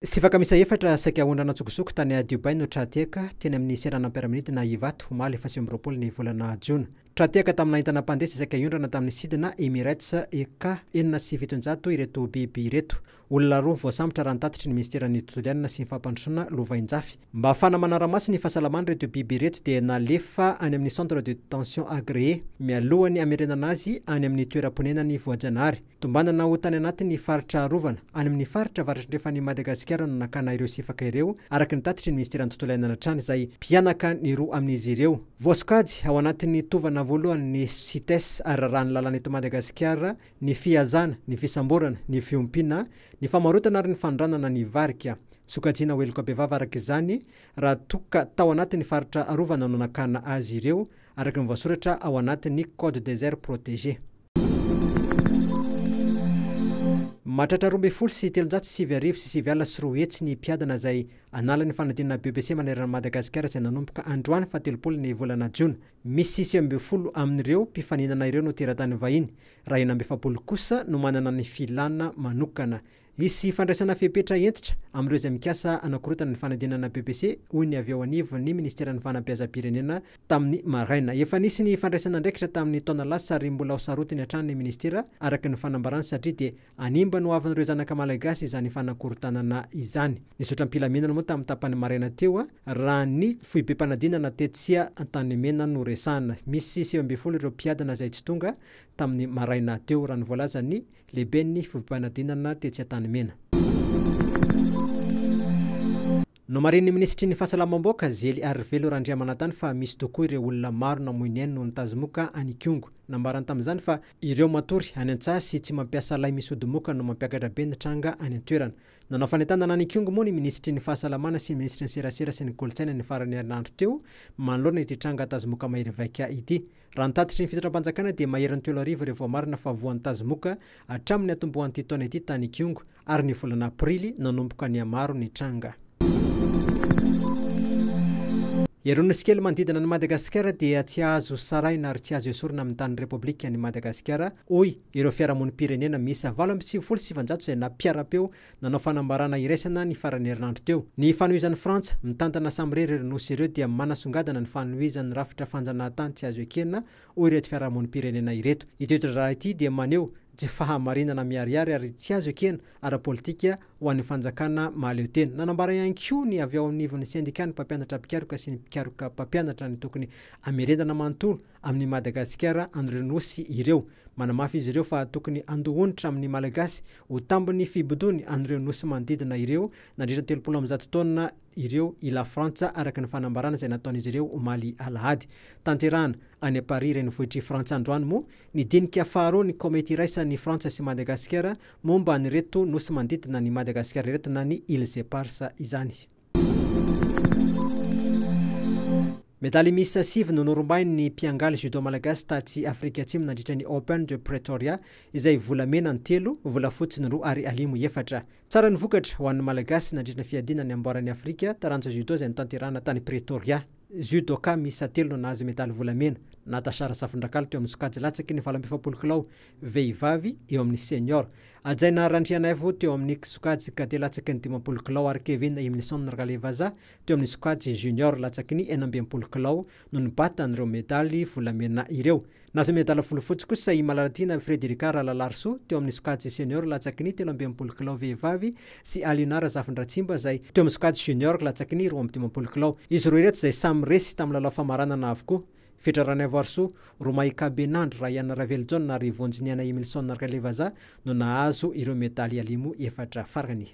Sifaka misa efatra saika ondrana tsokosoko tany a Dubai no tratiaka teny amin'ny seranam-piaraminity na Ivato omaly 7 ny volana Jona. Tratiaka tamina entana mpandesa saika ondrana tamin'ny sidina Emirates EK 470 ireto biby ireto. Olona roa voasambotra raha nitatitry ny ministeran'ny tontolo sy ny fampandrosoana Lovainjafy. Mba ahafana manara-maso ny fahasalamana ireto biby ireto dia nalefa any amin'ny centre de détention agréé mialohany hamerenana azy any amin'ny toeram-ponenany Voajanahary. Tombanana ho tany anatin'ny faritra rovana any amin'ny faritra avaratr'andrefany Madagasikara no nakana ireo sifaka ireo araka ny tatitry ny ministeran'ny tontolo iainana trano izay mpianaka ny roa amin'izy ireo. Voasokajy ao anatin'ny tovana voalohany ny CITES ary raha ny lalàna eto Madagasikara ny fihazana, ny fisamborana, ny fiompiana, ny famarotana ary ny fandranana ny varika. Sokajiana ho eloka bevava araka izany raha toka tao anatin'ny faritra arovana no nakana azy ireo araka ny voasoratra ao anatin'ny Code des aires protégées. Mahatratra 2,309 ny mpiadana izay analany fanadinana BBC manerana Madagasikara izay nanomboka androany 17 ny volana Jona. Misy 90 amin'ireo mpifaninana ireo no teratany vahiny, raha 70 kosa no manana ny filana manokana. Isy fandraisana fepetra entitra amin'ireo izay mikasa anakorotana ny fanadinana BBC hoy ny avy ao anivon'ny ministeran'ny fanabeazam-pirenena tamin'ny maraina. Efa nisy ny fandraisana ndraikitra tamin'ny taona lasa ary mbola ho sarotiny hatrany ny ministera araka ny fanambarana satria dia animba no avin'ireo zanaka malagasy izany fanakorotanana izany. Nisotra mpilaminana moa tamin'ny tapany maraina teo raha ny foibem-panadinana Tetsia Antanimena no resahana. Misy 70 ireo mpiadana izay tsy tonga tamin'ny maraina teo raha ny voalaza ny lehiben'ny foibem-panadinana Tetsia Antanimena. No marin'ny ministry ny fahasalamam-boaka Zely Arvelo Randriamanantany fa misy tokoa ireo olona maro namoiny ainy no nitazomoka any Kongo. Nambarany tamin'izany fa ireo matory any an-tsaha sy tsy mampiasa lay misy odi-moka no mampiakatra be ny tranga any an-toerana. Nanao fanentanana any Kongo moa ny ministry ny fahasalamana sy ny ministry ny serasera sy ny kolotsaina ny farany herinandro teo manoloana ity tranga tazomoka mahery vaika ity. Raha nitatitry ny fitondram-panjakana dia mahery ny 7 arivo rehefa marina fa voan'ny tazomoka hatramin'ny atombohan'ity taona ity tany Kongo ary ny volana Aprily nanomboka ny amaro ny tranga. Eron'ny skely manodidina ny Madagasikara dia tsy azo saraina ary tsy azo esorina amin'ny tany repoblika ny Madagasikara. Hoy ireo fiarahamonim-pirenena misy 87 izay nampiara-peo nanao fanambarana iraisana ny farany herinandro teo. Ny fanohizan'ny Frantsa mitantana samy irery nosy ireo dia manasongadana ny fanohizan'ny rafitra fanjanahantany tsy azo ekena hoy ireto fiarahamonim-pirenena ireto. Ito raha ity dia maneho tsy fahamarinana miariary ary tsy azo ekena ara-politika ho an'ny fanjakana mahaleo tena. Nanambara ihany koa ny avy ao anivon'ny sindika ny mpampianatra mpikaroka sy ny mpikaroka mpampianatra ny tokony hamerenana manontolo amin'ny Madagasikara an'ireo nosy ireo. Manamafy izy ireo fa tokony andohonitra amin'ny malagasy ho tambony fibodony an'ireo nosy manodidina ireo nandritra 30 taona ireo ila Frantsa araka ny fanambarana izay nataon'izy ireo omaly alahady. Tanterahana any Paris renivohitry Frantsa androany moa nidinika faharoa ny komety iraisan'ny Frantsa sy Madagasikara momba nyreto nosy manodidina ny Madagasikara ireto na ny Îles Éparses izany. Medaly miisa 7 no norombainy ny mpiangaly judo malagasy taty Afrika Atsimo nandritra ny Open de Pretoria izay volamena ny 3, volafotsy ny 2 ary alimo 4. Tsara ny vokatra ho an'ny malagasy nandritra ny fiadinany amboaran'ny Afrika taranja judo izay nitanterahana tany Pretoria. Judoka miisa 3 no nahazo medaly volamena. Natasara Safindrakalo teo amin'ny sokajy latsaky ny 27 kilao, vehivavy eo amin'ny senior. Ajaina Randrianaivy teo amin'ny sokajy kate latsaky ny 15 kilao ary Kevin Emilson Nargalevaza teo amin'ny sokajy junior latsaky ny 19 kilao no nibata an'ireo medaly volamena ireo. Nahazo medaly volafotsy kosa i Malalatina Frederika Ralalarso teo amin'ny sokajy senior latsaky ny 13 kilao vehivavy sy Alinara Zafindratsimba izay teo amin'ny sokajy junior latsaky ny 12 kilao. Izy roa ireto izay samy resy tamin'ny lalao famaranana avokoa. Fetrarana Arso, Romaika Benandro, Rayana Raveljon ary Vonjiniana Emilson Nargalevaza no nahazo ireo medaly alimo 4 farany.